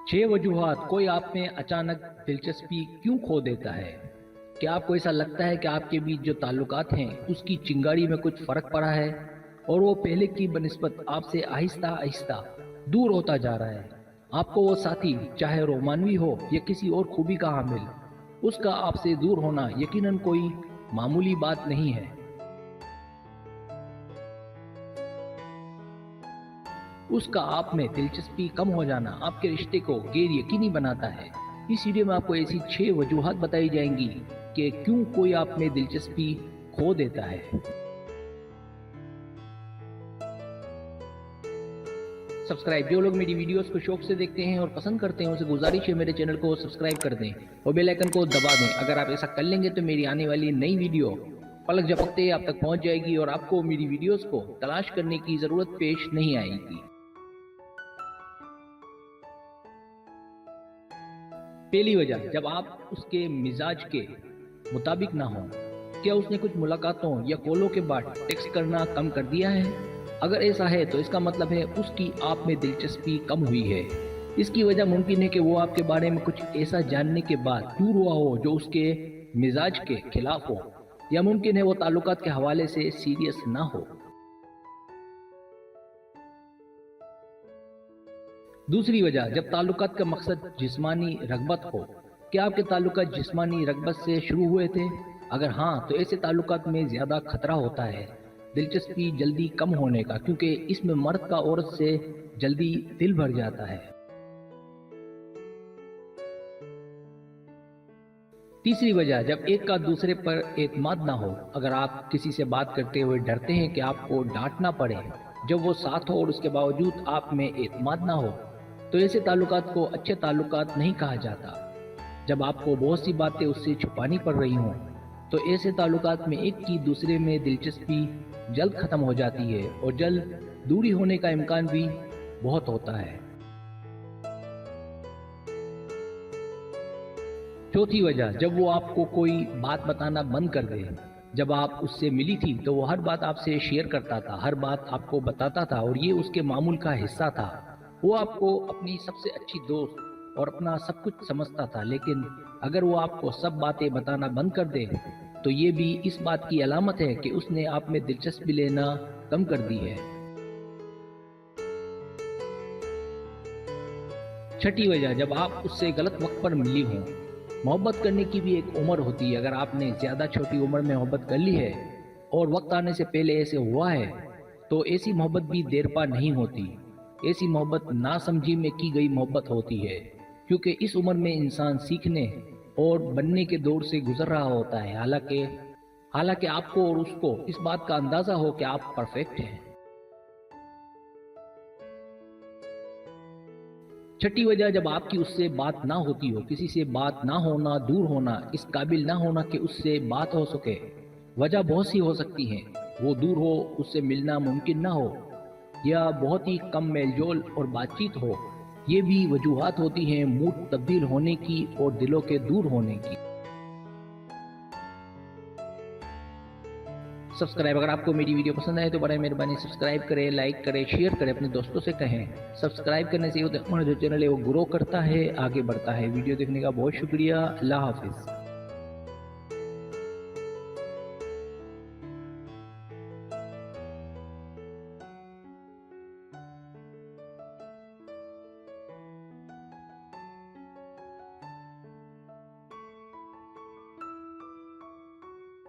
छह वजूहात कोई आप में अचानक दिलचस्पी क्यों खो देता है। क्या आपको ऐसा लगता है कि आपके बीच जो ताल्लुकात हैं उसकी चिंगारी में कुछ फर्क पड़ा है और वो पहले की बनिस्बत आपसे आहिस्ता आहिस्ता दूर होता जा रहा है। आपको वो साथी चाहे रोमानवी हो या किसी और खूबी का हामिल, उसका आपसे दूर होना यकीनन कोई मामूली बात नहीं है। उसका आप में दिलचस्पी कम हो जाना आपके रिश्ते को गैर यकीनी बनाता है। इस वीडियो में आपको ऐसी 6 वजूहात बताई जाएंगी कि क्यों कोई आप में दिलचस्पी खो देता है। सब्सक्राइब, जो लोग मेरी वीडियोस को शौक से देखते हैं और पसंद करते हैं उनसे गुजारिश है मेरे चैनल को सब्सक्राइब कर दें और बेल आइकन को दबा दें। अगर आप ऐसा कर लेंगे तो मेरी आने वाली नई वीडियो पलक झपकते आप तक पहुंच जाएगी और आपको मेरी वीडियोस को तलाश करने की जरूरत पेश नहीं आएगी। पहली वजह, जब आप उसके मिजाज के मुताबिक ना हो। क्या उसने कुछ मुलाकातों या कॉलों के बाद टेक्स्ट करना कम कर दिया है? अगर ऐसा है तो इसका मतलब है उसकी आप में दिलचस्पी कम हुई है। इसकी वजह मुमकिन है कि वो आपके बारे में कुछ ऐसा जानने के बाद दूर हुआ हो जो उसके मिजाज के खिलाफ हो, या मुमकिन है वो ताल्लुकात के हवाले से सीरियस ना हो। दूसरी वजह, जब ताल्लुकात का मकसद जिस्मानी रगबत हो। क्या आपके ताल्लुकात जिस्मानी रगबत से शुरू हुए थे? अगर हाँ, तो ऐसे ताल्लुकात में ज्यादा खतरा होता है दिलचस्पी जल्दी कम होने का, क्योंकि इसमें मर्द का औरत से जल्दी दिल भर जाता है। तीसरी वजह, जब एक का दूसरे पर एतमाद ना हो। अगर आप किसी से बात करते हुए डरते हैं कि आपको डांटना पड़े जब वो साथ हो और उसके बावजूद आप में एतमाद ना हो, तो ऐसे ताल्लुकात को अच्छे ताल्लुकात नहीं कहा जाता। जब आपको बहुत सी बातें उससे छुपानी पड़ रही हों, तो ऐसे ताल्लुकात में एक की दूसरे में दिलचस्पी जल्द खत्म हो जाती है और जल्द दूरी होने का इम्कान भी बहुत होता है। चौथी वजह, जब वो आपको कोई बात बताना बंद कर दे। जब आप उससे मिली थी तो वो हर बात आपसे शेयर करता था, हर बात आपको बताता था और ये उसके मामूल का हिस्सा था। वो आपको अपनी सबसे अच्छी दोस्त और अपना सब कुछ समझता था, लेकिन अगर वो आपको सब बातें बताना बंद कर दे तो ये भी इस बात की अलामत है कि उसने आप में दिलचस्पी लेना कम कर दी है। छठी वजह, जब आप उससे गलत वक्त पर मिली हों। मोहब्बत करने की भी एक उम्र होती है। अगर आपने ज्यादा छोटी उम्र में मोहब्बत कर ली है और वक्त आने से पहले ऐसे हुआ है, तो ऐसी मोहब्बत भी देर पा नहीं होती। ऐसी मोहब्बत नासमझी में की गई मोहब्बत होती है, क्योंकि इस उम्र में इंसान सीखने और बनने के दौर से गुजर रहा होता है। हालांकि आपको और उसको इस बात का अंदाजा हो कि आप परफेक्ट हैं। छठी वजह, जब आपकी उससे बात ना होती हो। किसी से बात ना होना, दूर होना, इस काबिल ना होना कि उससे बात हो सके। वजह बहुत सी हो सकती हैं। वो दूर हो, उससे मिलना मुमकिन ना हो, या बहुत ही कम मेलजोल और बातचीत हो। ये भी वजूहात होती हैं मूड तब्दील होने की और दिलों के दूर होने की। सब्सक्राइब, अगर आपको मेरी वीडियो पसंद आए तो बड़े मेहरबानी सब्सक्राइब करें, लाइक करें, शेयर करें, अपने दोस्तों से कहें। सब्सक्राइब करने से हमारा जो चैनल है वो ग्रो करता है, आगे बढ़ता है। वीडियो देखने का बहुत शुक्रिया। अल्लाह हाफिज।